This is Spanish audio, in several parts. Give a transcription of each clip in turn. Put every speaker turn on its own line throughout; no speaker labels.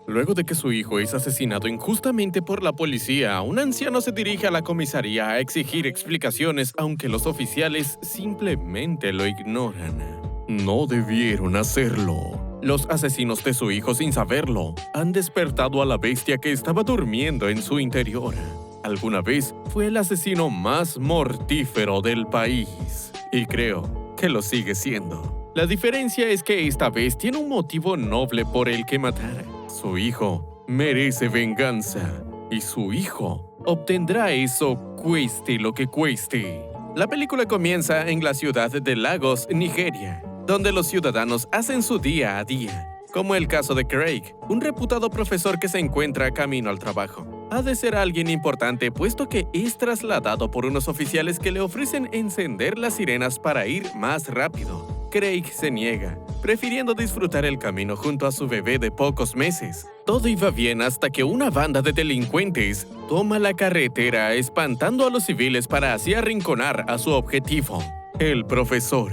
Luego de que su hijo es asesinado injustamente por la policía, un anciano se dirige a la comisaría a exigir explicaciones, aunque los oficiales simplemente lo ignoran. No debieron hacerlo. Los asesinos de su hijo, sin saberlo, han despertado a la bestia que estaba durmiendo en su interior. Alguna vez fue el asesino más mortífero del país, y creo que lo sigue siendo. La diferencia es que esta vez tiene un motivo noble por el que matar. Su hijo merece venganza, y su hijo obtendrá eso cueste lo que cueste. La película comienza en la ciudad de Lagos, Nigeria, donde los ciudadanos hacen su día a día, como el caso de Craig, un reputado profesor que se encuentra camino al trabajo. Ha de ser alguien importante, puesto que es trasladado por unos oficiales que le ofrecen encender las sirenas para ir más rápido. Craig se niega, prefiriendo disfrutar el camino junto a su bebé de pocos meses. Todo iba bien hasta que una banda de delincuentes toma la carretera, espantando a los civiles para así arrinconar a su objetivo, el profesor.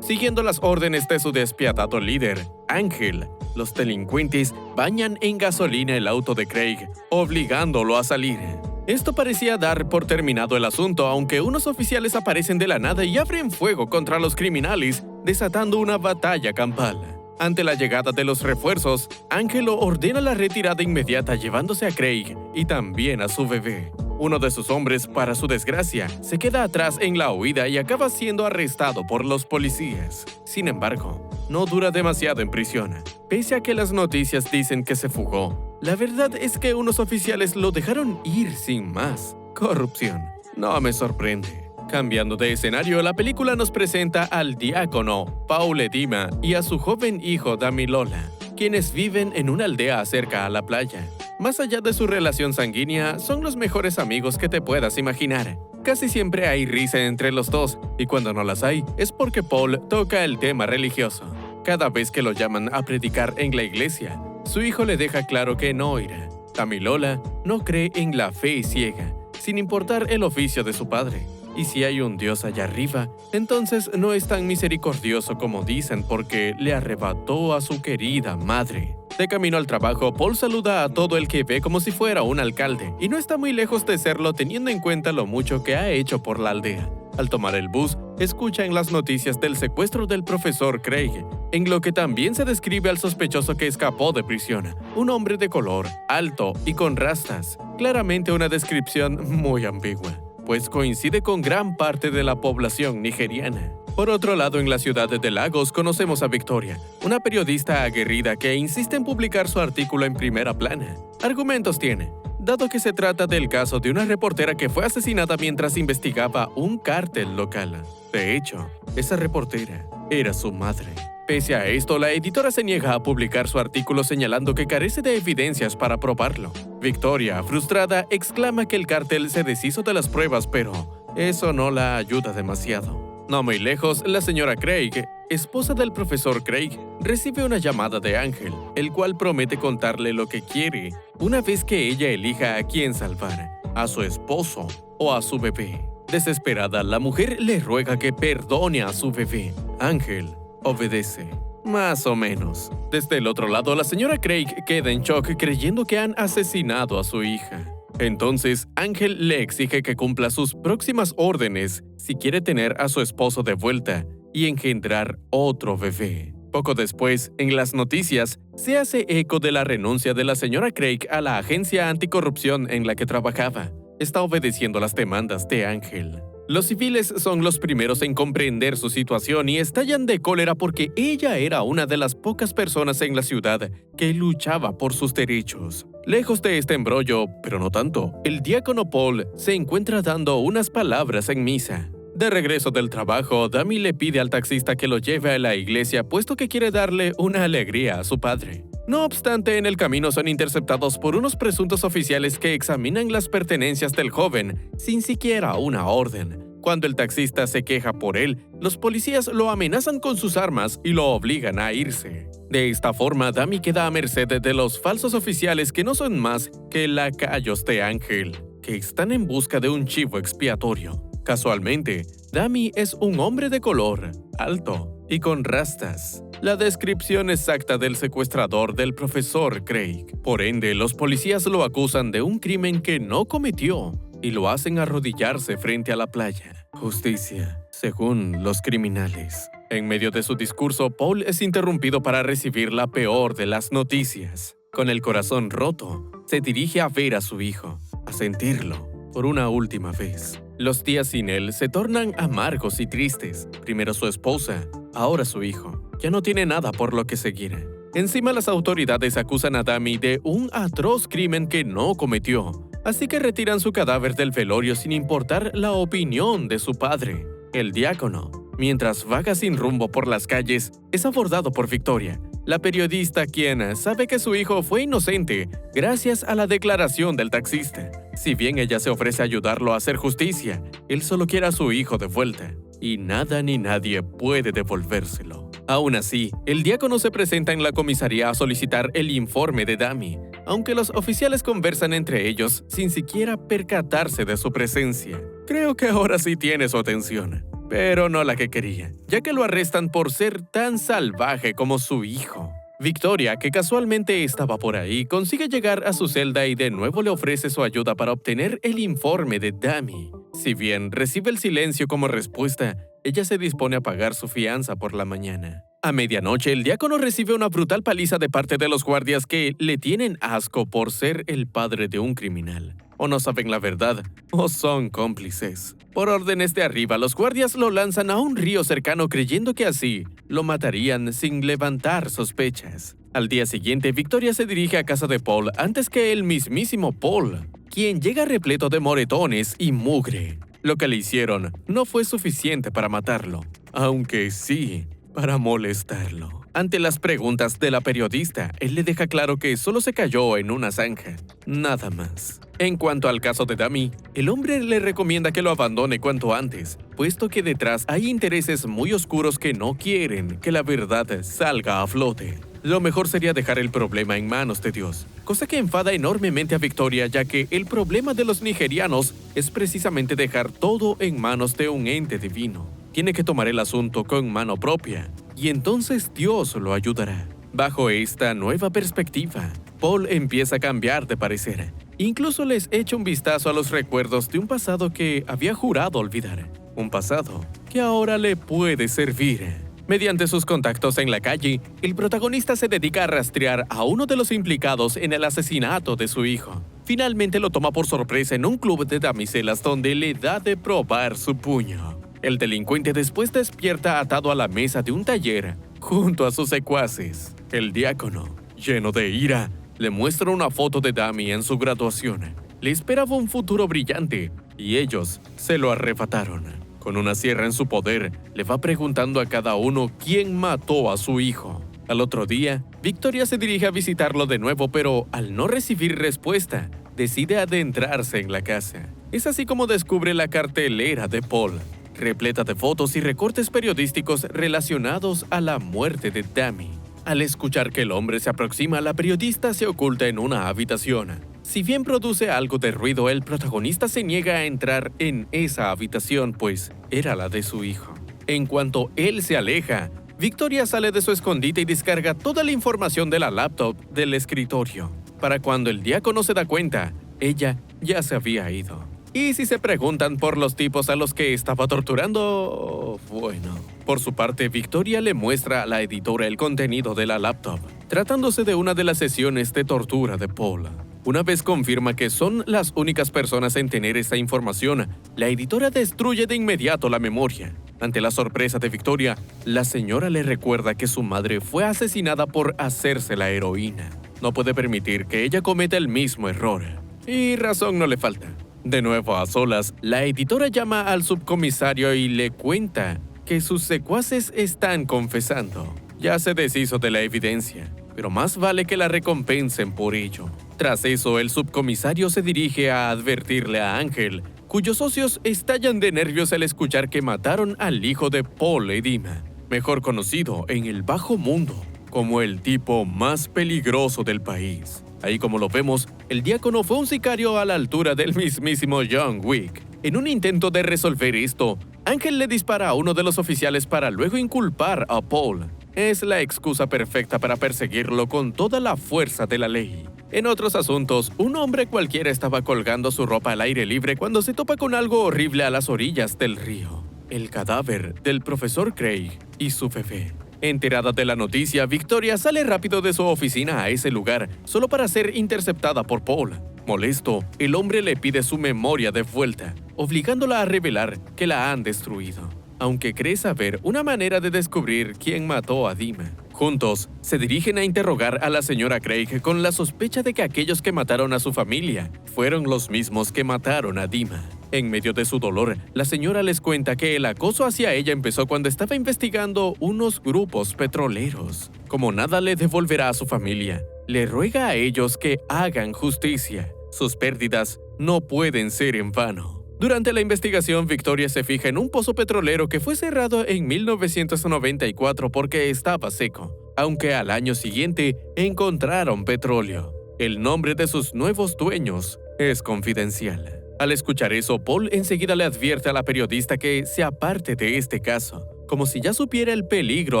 Siguiendo las órdenes de su despiadado líder, Ángel, los delincuentes bañan en gasolina el auto de Craig, obligándolo a salir. Esto parecía dar por terminado el asunto, aunque unos oficiales aparecen de la nada y abren fuego contra los criminales, desatando una batalla campal. Ante la llegada de los refuerzos, Ángel ordena la retirada inmediata, llevándose a Craig y también a su bebé. Uno de sus hombres, para su desgracia, se queda atrás en la huida y acaba siendo arrestado por los policías. Sin embargo, no dura demasiado en prisión, pese a que las noticias dicen que se fugó. La verdad es que unos oficiales lo dejaron ir sin más. Corrupción. No me sorprende. Cambiando de escenario, la película nos presenta al diácono Paul Edima y a su joven hijo Damilola, quienes viven en una aldea cerca a la playa. Más allá de su relación sanguínea, son los mejores amigos que te puedas imaginar. Casi siempre hay risa entre los dos, y cuando no las hay, es porque Paul toca el tema religioso. Cada vez que lo llaman a predicar en la iglesia, su hijo le deja claro que no irá. Damilola no cree en la fe ciega, sin importar el oficio de su padre. Y si hay un Dios allá arriba, entonces no es tan misericordioso como dicen porque le arrebató a su querida madre. De camino al trabajo, Paul saluda a todo el que ve como si fuera un alcalde, y no está muy lejos de serlo teniendo en cuenta lo mucho que ha hecho por la aldea. Al tomar el bus, escucha en las noticias del secuestro del profesor Craig, en lo que también se describe al sospechoso que escapó de prisión, un hombre de color, alto y con rastas. Claramente una descripción muy ambigua, pues coincide con gran parte de la población nigeriana. Por otro lado, en la ciudad de Lagos conocemos a Victoria, una periodista aguerrida que insiste en publicar su artículo en primera plana. Argumentos tiene, dado que se trata del caso de una reportera que fue asesinada mientras investigaba un cártel local. De hecho, esa reportera era su madre. Pese a esto, la editora se niega a publicar su artículo señalando que carece de evidencias para probarlo. Victoria, frustrada, exclama que el cártel se deshizo de las pruebas, pero eso no la ayuda demasiado. No muy lejos, la señora Craig, esposa del profesor Craig, recibe una llamada de Ángel, el cual promete contarle lo que quiere una vez que ella elija a quién salvar, a su esposo o a su bebé. Desesperada, la mujer le ruega que perdone a su bebé. Ángel obedece. Más o menos. Desde el otro lado, la señora Craig queda en shock creyendo que han asesinado a su hija. Entonces, Ángel le exige que cumpla sus próximas órdenes si quiere tener a su esposo de vuelta y engendrar otro bebé. Poco después, en las noticias, se hace eco de la renuncia de la señora Craig a la agencia anticorrupción en la que trabajaba. Está obedeciendo las demandas de Ángel. Los civiles son los primeros en comprender su situación y estallan de cólera porque ella era una de las pocas personas en la ciudad que luchaba por sus derechos. Lejos de este embrollo, pero no tanto, el diácono Paul se encuentra dando unas palabras en misa. De regreso del trabajo, Dami le pide al taxista que lo lleve a la iglesia puesto que quiere darle una alegría a su padre. No obstante, en el camino son interceptados por unos presuntos oficiales que examinan las pertenencias del joven sin siquiera una orden. Cuando el taxista se queja por él, los policías lo amenazan con sus armas y lo obligan a irse. De esta forma, Dami queda a merced de los falsos oficiales que no son más que lacayos de Ángel, que están en busca de un chivo expiatorio. Casualmente, Dami es un hombre de color, alto y con rastas. la descripción exacta del secuestrador del profesor Craig. Por ende, los policías lo acusan de un crimen que no cometió y lo hacen arrodillarse frente a la playa. Justicia, según los criminales. En medio de su discurso, Paul es interrumpido para recibir la peor de las noticias. Con el corazón roto, se dirige a ver a su hijo, a sentirlo por una última vez. Los días sin él se tornan amargos y tristes. Primero su esposa, ahora su hijo. Ya no tiene nada por lo que seguir. Encima, las autoridades acusan a Dami de un atroz crimen que no cometió, así que retiran su cadáver del velorio sin importar la opinión de su padre. El diácono, mientras vaga sin rumbo por las calles, es abordado por Victoria, la periodista, quien sabe que su hijo fue inocente gracias a la declaración del taxista. Si bien ella se ofrece a ayudarlo a hacer justicia, él solo quiere a su hijo de vuelta, y nada ni nadie puede devolvérselo. Aún así, el diácono se presenta en la comisaría a solicitar el informe de Dami, aunque los oficiales conversan entre ellos sin siquiera percatarse de su presencia. Creo que ahora sí tiene su atención, pero no la que quería, ya que lo arrestan por ser tan salvaje como su hijo. Victoria, que casualmente estaba por ahí, consigue llegar a su celda y de nuevo le ofrece su ayuda para obtener el informe de Dami. Si bien recibe el silencio como respuesta, ella se dispone a pagar su fianza por la mañana. A medianoche, el diácono recibe una brutal paliza de parte de los guardias que le tienen asco por ser el padre de un criminal. O no saben la verdad, o son cómplices. Por órdenes de arriba, los guardias lo lanzan a un río cercano creyendo que así lo matarían sin levantar sospechas. Al día siguiente, Victoria se dirige a casa de Paul antes que el mismísimo Paul, quien llega repleto de moretones y mugre. Lo que le hicieron no fue suficiente para matarlo, aunque sí para molestarlo. Ante las preguntas de la periodista, él le deja claro que solo se cayó en una zanja, nada más. En cuanto al caso de Dami, el hombre le recomienda que lo abandone cuanto antes, puesto que detrás hay intereses muy oscuros que no quieren que la verdad salga a flote. Lo mejor sería dejar el problema en manos de Dios, cosa que enfada enormemente a Victoria, ya que el problema de los nigerianos es precisamente dejar todo en manos de un ente divino. Tiene que tomar el asunto con mano propia, y entonces Dios lo ayudará. Bajo esta nueva perspectiva, Paul empieza a cambiar de parecer. Incluso les echa un vistazo a los recuerdos de un pasado que había jurado olvidar. Un pasado que ahora le puede servir. Mediante sus contactos en la calle, el protagonista se dedica a rastrear a uno de los implicados en el asesinato de su hijo. Finalmente lo toma por sorpresa en un club de damiselas donde le da de probar su puño. El delincuente después despierta atado a la mesa de un taller, junto a sus secuaces. El diácono, lleno de ira, le muestra una foto de Dami en su graduación. Le esperaba un futuro brillante, y ellos se lo arrebataron. Con una sierra en su poder, le va preguntando a cada uno quién mató a su hijo. Al otro día, Victoria se dirige a visitarlo de nuevo, pero al no recibir respuesta, decide adentrarse en la casa. Es así como descubre la cartelera de Paul, repleta de fotos y recortes periodísticos relacionados a la muerte de Dami. Al escuchar que el hombre se aproxima, la periodista se oculta en una habitación. Si bien produce algo de ruido, el protagonista se niega a entrar en esa habitación, pues era la de su hijo. En cuanto él se aleja, Victoria sale de su escondite y descarga toda la información de la laptop del escritorio. Para cuando el diácono se da cuenta, ella ya se había ido. Y si se preguntan por los tipos a los que estaba torturando, bueno. Por su parte, Victoria le muestra a la editora el contenido de la laptop, tratándose de una de las sesiones de tortura de Paul. Una vez confirma que son las únicas personas en tener esta información, la editora destruye de inmediato la memoria. Ante la sorpresa de Victoria, la señora le recuerda que su madre fue asesinada por hacerse la heroína. No puede permitir que ella cometa el mismo error. Y razón no le falta. De nuevo a solas, la editora llama al subcomisario y le cuenta que sus secuaces están confesando. Ya se deshizo de la evidencia, pero más vale que la recompensen por ello. Tras eso, el subcomisario se dirige a advertirle a Ángel, cuyos socios estallan de nervios al escuchar que mataron al hijo de Paul Edima, mejor conocido en el bajo mundo como el tipo más peligroso del país. Ahí, como lo vemos, el diácono fue un sicario a la altura del mismísimo John Wick. En un intento de resolver esto, Ángel le dispara a uno de los oficiales para luego inculpar a Paul. es la excusa perfecta para perseguirlo con toda la fuerza de la ley. En otros asuntos, un hombre cualquiera estaba colgando su ropa al aire libre cuando se topa con algo horrible a las orillas del río: el cadáver del profesor Craig y su bebé. Enterada de la noticia, Victoria sale rápido de su oficina a ese lugar, solo para ser interceptada por Paul. Molesto, el hombre le pide su memoria de vuelta, obligándola a revelar que la han destruido, aunque cree saber una manera de descubrir quién mató a Dima. Juntos, se dirigen a interrogar a la señora Craig con la sospecha de que aquellos que mataron a su familia fueron los mismos que mataron a Dima. En medio de su dolor, la señora les cuenta que el acoso hacia ella empezó cuando estaba investigando unos grupos petroleros. Como nada le devolverá a su familia, le ruega a ellos que hagan justicia. Sus pérdidas no pueden ser en vano. Durante la investigación, Victoria se fija en un pozo petrolero que fue cerrado en 1994 porque estaba seco, aunque al año siguiente encontraron petróleo. El nombre de sus nuevos dueños es confidencial. Al escuchar eso, Paul enseguida le advierte a la periodista que se aparte de este caso, como si ya supiera el peligro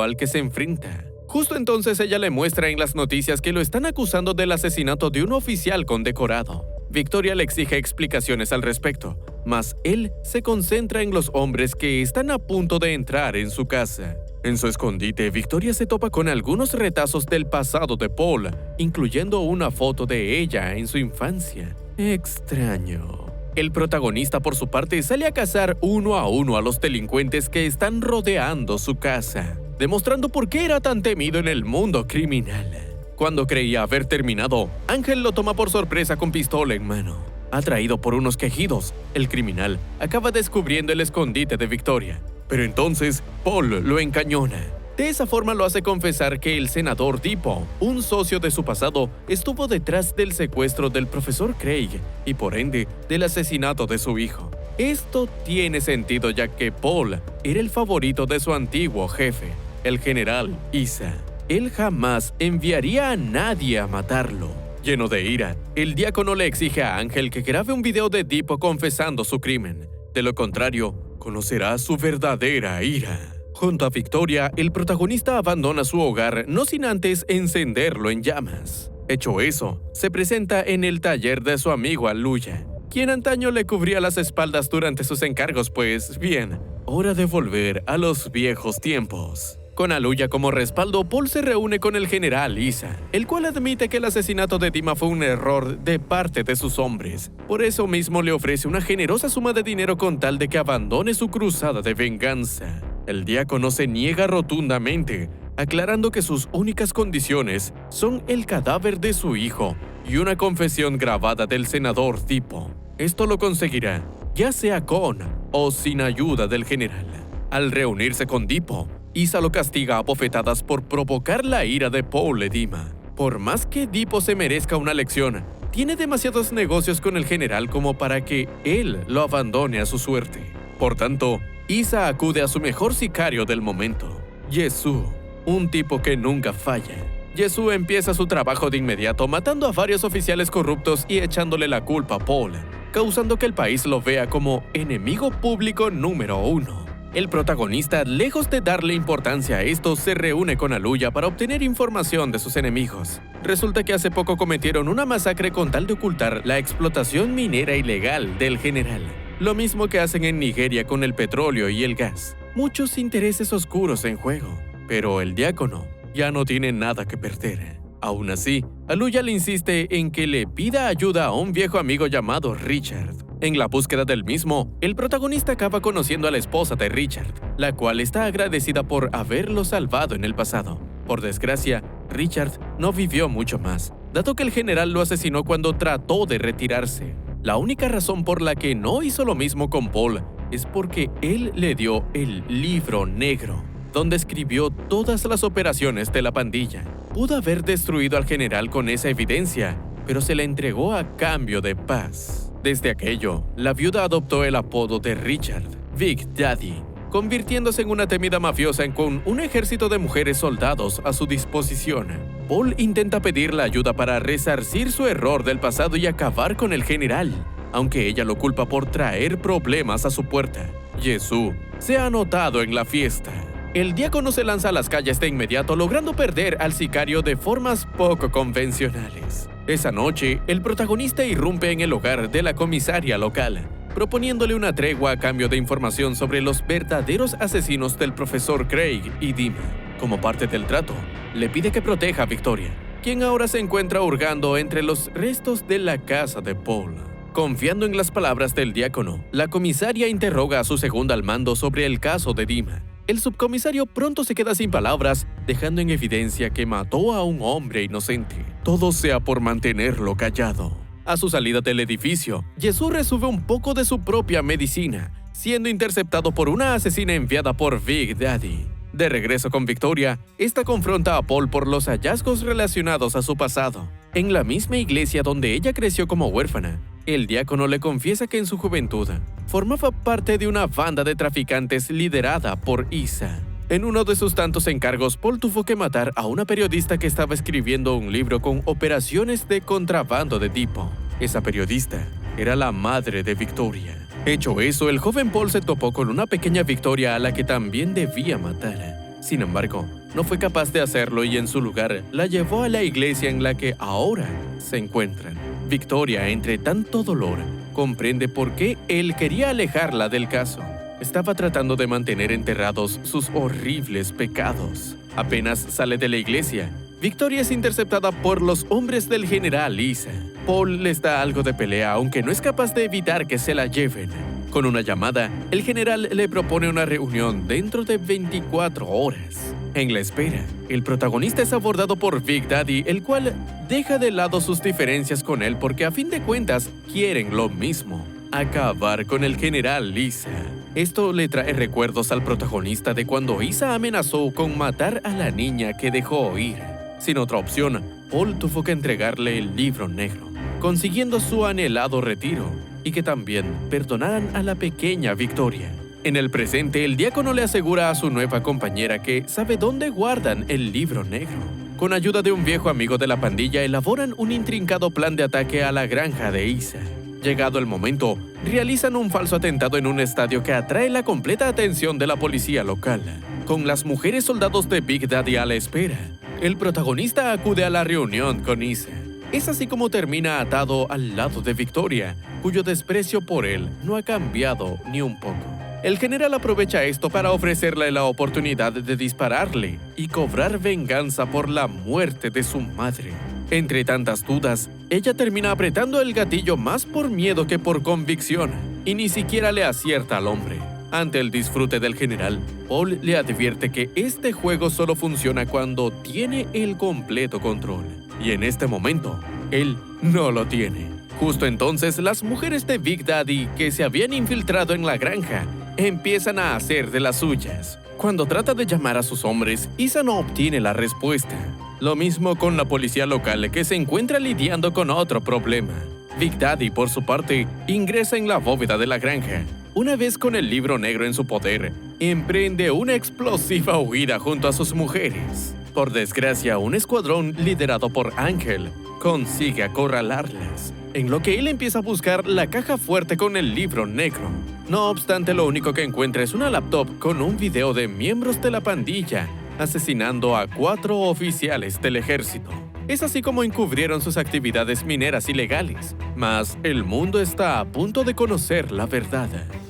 al que se enfrenta. Justo entonces ella le muestra en las noticias que lo están acusando del asesinato de un oficial condecorado. Victoria le exige explicaciones al respecto, mas él se concentra en los hombres que están a punto de entrar en su casa. En su escondite, Victoria se topa con algunos retazos del pasado de Paul, incluyendo una foto de ella en su infancia. Extraño. El protagonista, por su parte, sale a cazar uno a los delincuentes que están rodeando su casa, demostrando por qué era tan temido en el mundo criminal. Cuando creía haber terminado, Ángel lo toma por sorpresa con pistola en mano. Atraído por unos quejidos, el criminal acaba descubriendo el escondite de Victoria. Pero entonces, Paul lo encañona. De esa forma lo hace confesar que el senador Dippo, un socio de su pasado, estuvo detrás del secuestro del profesor Craig y por ende del asesinato de su hijo. Esto tiene sentido ya que Paul era el favorito de su antiguo jefe, el general Issa. Él jamás enviaría a nadie a matarlo. Lleno de ira, el diácono le exige a Ángel que grabe un video de Dippo confesando su crimen. De lo contrario, conocerá su verdadera ira. Junto a Victoria, el protagonista abandona su hogar no sin antes encenderlo en llamas. Hecho eso, se presenta en el taller de su amigo Aluya, quien antaño le cubría las espaldas durante sus encargos, pues bien, hora de volver a los viejos tiempos. Con Aluya como respaldo, Paul se reúne con el general Issa, el cual admite que el asesinato de Dima fue un error de parte de sus hombres. Por eso mismo le ofrece una generosa suma de dinero con tal de que abandone su cruzada de venganza. El diácono se niega rotundamente, aclarando que sus únicas condiciones son el cadáver de su hijo y una confesión grabada del senador Dippo. Esto lo conseguirá, ya sea con o sin ayuda del general. Al reunirse con Dippo, Issa lo castiga a bofetadas por provocar la ira de Paul y Dima. Por más que Dippo se merezca una lección, tiene demasiados negocios con el general como para que él lo abandone a su suerte. Por tanto, Issa acude a su mejor sicario del momento, Jesús, un tipo que nunca falla. Jesús empieza su trabajo de inmediato matando a varios oficiales corruptos y echándole la culpa a Paul, causando que el país lo vea como enemigo público número 1. El protagonista, lejos de darle importancia a esto, se reúne con Aluya para obtener información de sus enemigos. Resulta que hace poco cometieron una masacre con tal de ocultar la explotación minera ilegal del general. Lo mismo que hacen en Nigeria con el petróleo y el gas. Muchos intereses oscuros en juego, pero el diácono ya no tiene nada que perder. Aún así, Aluya le insiste en que le pida ayuda a un viejo amigo llamado Richard. En la búsqueda del mismo, el protagonista acaba conociendo a la esposa de Richard, la cual está agradecida por haberlo salvado en el pasado. Por desgracia, Richard no vivió mucho más, dado que el general lo asesinó cuando trató de retirarse. La única razón por la que no hizo lo mismo con Paul es porque él le dio el libro negro, donde escribió todas las operaciones de la pandilla. Pudo haber destruido al general con esa evidencia, pero se la entregó a cambio de paz. Desde aquello, la viuda adoptó el apodo de Richard, Big Daddy, convirtiéndose en una temida mafiosa con un ejército de mujeres soldados a su disposición. Paul intenta pedirle ayuda para resarcir su error del pasado y acabar con el general, aunque ella lo culpa por traer problemas a su puerta. Jesús se ha anotado en la fiesta. el diácono se lanza a las calles de inmediato, logrando perder al sicario de formas poco convencionales. Esa noche, el protagonista irrumpe en el hogar de la comisaria local, proponiéndole una tregua a cambio de información sobre los verdaderos asesinos del profesor Craig y Dima. Como parte del trato, le pide que proteja a Victoria, quien ahora se encuentra hurgando entre los restos de la casa de Paul. Confiando en las palabras del diácono, la comisaria interroga a su segundo al mando sobre el caso de Dima. El subcomisario pronto se queda sin palabras, dejando en evidencia que mató a un hombre inocente. Todo sea por mantenerlo callado. A su salida del edificio, Jesús recibe un poco de su propia medicina, siendo interceptado por una asesina enviada por Big Daddy. De regreso con Victoria, esta confronta a Paul por los hallazgos relacionados a su pasado. En la misma iglesia donde ella creció como huérfana, el diácono le confiesa que en su juventud formaba parte de una banda de traficantes liderada por Isa. En uno de sus tantos encargos, Paul tuvo que matar a una periodista que estaba escribiendo un libro con operaciones de contrabando de tipo. Esa periodista era la madre de Victoria. Hecho eso, el joven Paul se topó con una pequeña Victoria a la que también debía matar. Sin embargo, no fue capaz de hacerlo y en su lugar la llevó a la iglesia en la que ahora se encuentran. Victoria, entre tanto dolor, comprende por qué él quería alejarla del caso. Estaba tratando de mantener enterrados sus horribles pecados. Apenas sale de la iglesia, Victoria es interceptada por los hombres del general Isa. Paul les da algo de pelea, aunque no es capaz de evitar que se la lleven. Con una llamada, el general le propone una reunión dentro de 24 horas. En la espera, el protagonista es abordado por Big Daddy, el cual deja de lado sus diferencias con él porque a fin de cuentas quieren lo mismo: acabar con el general Isa. Esto le trae recuerdos al protagonista de cuando Isa amenazó con matar a la niña que dejó ir. Sin otra opción, Paul tuvo que entregarle el libro negro, consiguiendo su anhelado retiro y que también perdonaran a la pequeña Victoria. En el presente, el diácono le asegura a su nueva compañera que sabe dónde guardan el libro negro. Con ayuda de un viejo amigo de la pandilla, elaboran un intrincado plan de ataque a la granja de Isa. Llegado el momento, realizan un falso atentado en un estadio que atrae la completa atención de la policía local. Con las mujeres soldados de Big Daddy a la espera, el protagonista acude a la reunión con Isa. Es así como termina atado al lado de Victoria, cuyo desprecio por él no ha cambiado ni un poco. El general aprovecha esto para ofrecerle la oportunidad de dispararle y cobrar venganza por la muerte de su madre. Entre tantas dudas, ella termina apretando el gatillo más por miedo que por convicción, y ni siquiera le acierta al hombre. Ante el disfrute del general, Paul le advierte que este juego solo funciona cuando tiene el completo control. Y en este momento, él no lo tiene. Justo entonces, las mujeres de Big Daddy, que se habían infiltrado en la granja, empiezan a hacer de las suyas. Cuando trata de llamar a sus hombres, Isa no obtiene la respuesta. Lo mismo con la policía local, que se encuentra lidiando con otro problema. Big Daddy, por su parte, ingresa en la bóveda de la granja. Una vez con el libro negro en su poder, emprende una explosiva huida junto a sus mujeres. Por desgracia, un escuadrón liderado por Ángel consigue acorralarlas, en lo que él empieza a buscar la caja fuerte con el libro negro. No obstante, lo único que encuentra es una laptop con un video de miembros de la pandilla asesinando a 4 oficiales del ejército. Es así como encubrieron sus actividades mineras ilegales. Mas el mundo está a punto de conocer la verdad.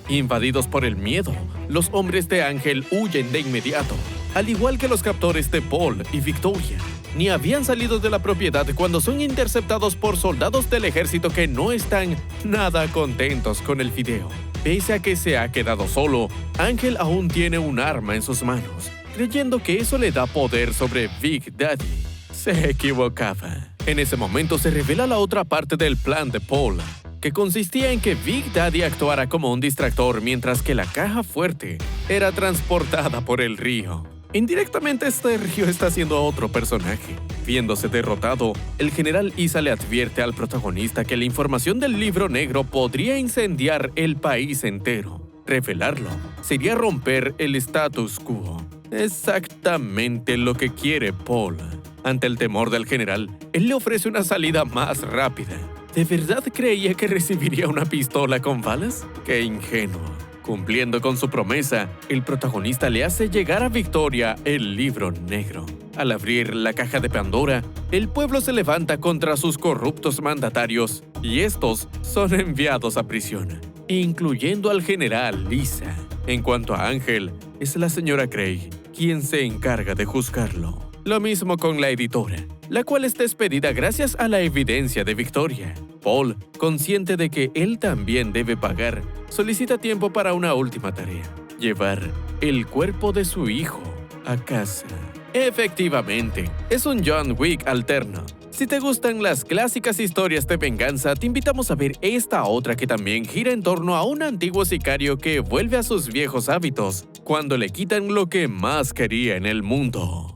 Invadidos por el miedo, los hombres de Ángel huyen de inmediato, al igual que los captores de Paul y Victoria. Ni habían salido de la propiedad cuando son interceptados por soldados del ejército que no están nada contentos con el video. Pese a que se ha quedado solo, Ángel aún tiene un arma en sus manos, creyendo que eso le da poder sobre Big Daddy. Se equivocaba. En ese momento se revela la otra parte del plan de Paul, que consistía en que Big Daddy actuara como un distractor mientras que la caja fuerte era transportada por el río. Indirectamente, este río está siendo otro personaje. Viéndose derrotado, el general Isa le advierte al protagonista que la información del libro negro podría incendiar el país entero. Revelarlo sería romper el status quo. Exactamente lo que quiere Paul. Ante el temor del general, él le ofrece una salida más rápida. ¿De verdad creía que recibiría una pistola con balas? ¡Qué ingenuo! Cumpliendo con su promesa, el protagonista le hace llegar a Victoria el libro negro. Al abrir la caja de Pandora, el pueblo se levanta contra sus corruptos mandatarios y estos son enviados a prisión, incluyendo al general Lisa. En cuanto a Ángel, es la señora Craig quien se encarga de juzgarlo. Lo mismo con la editora, la cual es despedida gracias a la evidencia de Victoria. Paul, consciente de que él también debe pagar, solicita tiempo para una última tarea: llevar el cuerpo de su hijo a casa. Efectivamente, es un John Wick alterno. Si te gustan las clásicas historias de venganza, te invitamos a ver esta otra que también gira en torno a un antiguo sicario que vuelve a sus viejos hábitos cuando le quitan lo que más quería en el mundo.